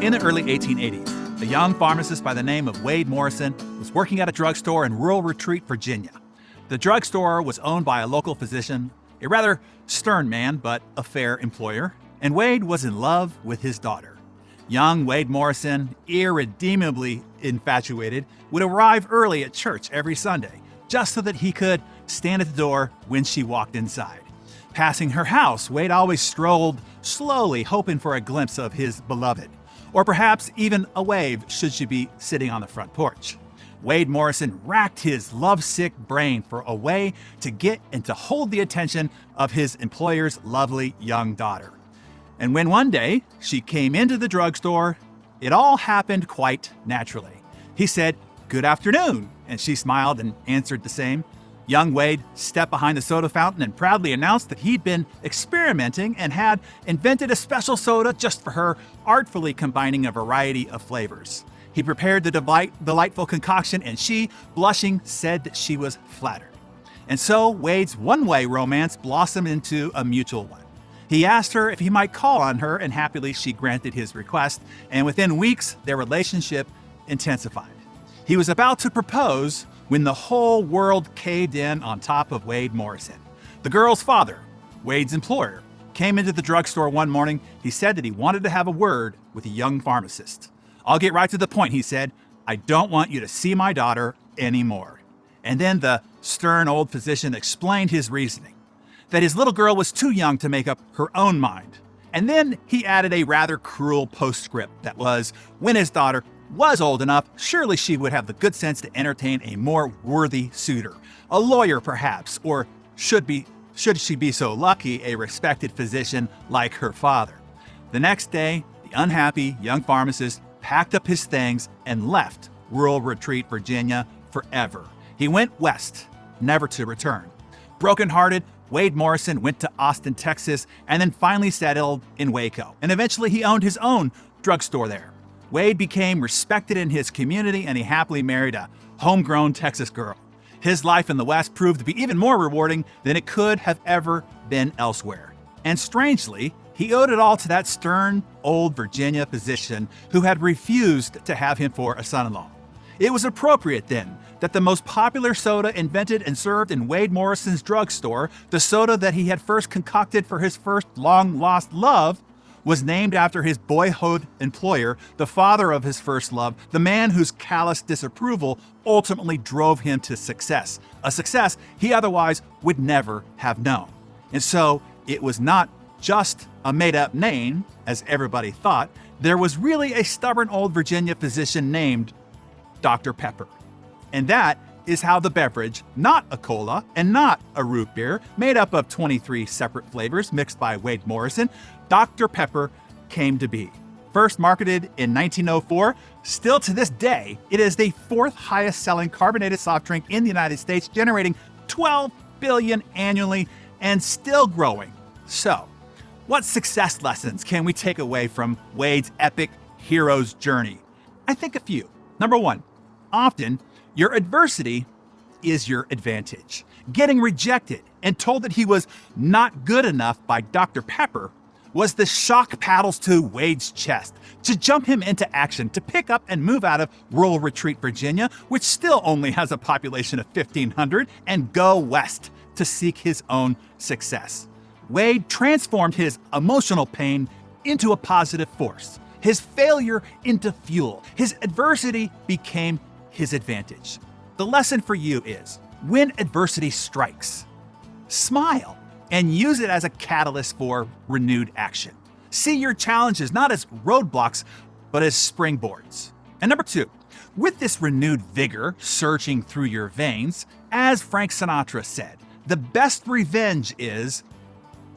In the early 1880s, a young pharmacist by the name of Wade Morrison was working at a drugstore in rural Retreat, Virginia. The drugstore was owned by a local physician, a rather stern man, but a fair employer, and Wade was in love with his daughter. Young Wade Morrison, irredeemably infatuated, would arrive early at church every Sunday, just so that he could stand at the door when she walked inside. Passing her house, Wade always strolled slowly, hoping for a glimpse of his beloved, or perhaps even a wave should she be sitting on the front porch. Wade Morrison racked his lovesick brain for a way to get and to hold the attention of his employer's lovely young daughter. And when one day she came into the drugstore, it all happened quite naturally. He said, "Good afternoon," and she smiled and answered the same. Young Wade stepped behind the soda fountain and proudly announced that he'd been experimenting and had invented a special soda just for her, artfully combining a variety of flavors. He prepared the delightful concoction, and she, blushing, said that she was flattered. And so Wade's one-way romance blossomed into a mutual one. He asked her if he might call on her, and happily she granted his request, and within weeks, their relationship intensified. He was about to propose when the whole world caved in on top of Wade Morrison. The girl's father, Wade's employer, came into the drugstore one morning. He said that he wanted to have a word with a young pharmacist. "I'll get right to the point," he said. "I don't want you to see my daughter anymore." And then the stern old physician explained his reasoning, that his little girl was too young to make up her own mind. And then he added a rather cruel postscript that was, when his daughter was old enough, surely she would have the good sense to entertain a more worthy suitor, a lawyer perhaps, or should she be so lucky, a respected physician like her father. The next day, the unhappy young pharmacist packed up his things and left rural Retreat, Virginia forever. He went west, never to return. Brokenhearted, Wade Morrison went to Austin, Texas, and then finally settled in Waco. And eventually he owned his own drugstore there. Wade became respected in his community, and he happily married a homegrown Texas girl. His life in the West proved to be even more rewarding than it could have ever been elsewhere. And strangely, he owed it all to that stern old Virginia physician who had refused to have him for a son-in-law. It was appropriate then that the most popular soda invented and served in Wade Morrison's drugstore, the soda that he had first concocted for his first long-lost love, was named after his boyhood employer, the father of his first love, the man whose callous disapproval ultimately drove him to success, a success he otherwise would never have known. And so it was not just a made-up name, as everybody thought. There was really a stubborn old Virginia physician named Dr. Pepper. And that is how the beverage, not a cola and not a root beer, made up of 23 separate flavors mixed by Wade Morrison, Dr. Pepper came to be. First marketed in 1904, still to this day, it is the fourth highest selling carbonated soft drink in the United States, generating $12 billion annually and still growing. So, what success lessons can we take away from Wade's epic hero's journey? I think a few. Number one, often your adversity is your advantage. Getting rejected and told that he was not good enough by Dr. Pepper was the shock paddles to Wade's chest, to jump him into action, to pick up and move out of rural Retreat, Virginia, which still only has a population of 1,500, and go west to seek his own success. Wade transformed his emotional pain into a positive force, his failure into fuel. His adversity became his advantage. The lesson for you is, when adversity strikes, smile and use it as a catalyst for renewed action. See your challenges not as roadblocks, but as springboards. And number two, with this renewed vigor surging through your veins, as Frank Sinatra said, the best revenge is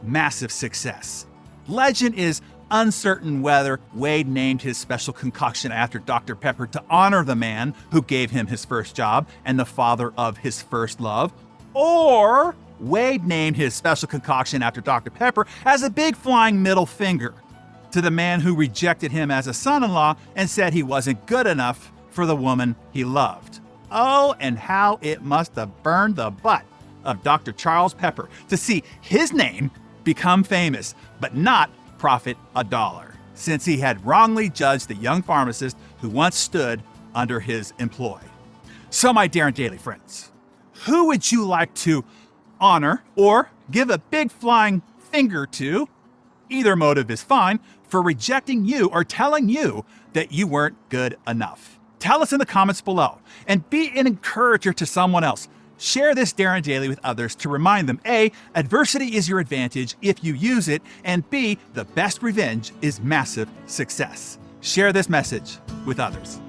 massive success. Legend is uncertain whether Wade named his special concoction after Dr. Pepper to honor the man who gave him his first job and the father of his first love, or Wade named his special concoction after Dr. Pepper as a big flying middle finger to the man who rejected him as a son-in-law and said he wasn't good enough for the woman he loved. Oh, and how it must have burned the butt of Dr. Charles Pepper to see his name become famous, but not profit $1. since he had wrongly judged the young pharmacist who once stood under his employ. So, my Darren Daily friends, who would you like to honor or give a big flying finger to? Either motive is fine, for rejecting you or telling you that you weren't good enough. Tell us in the comments below and be an encourager to someone else. Share this Darren Daily with others to remind them A, adversity is your advantage if you use it, and B, the best revenge is massive success. Share this message with others.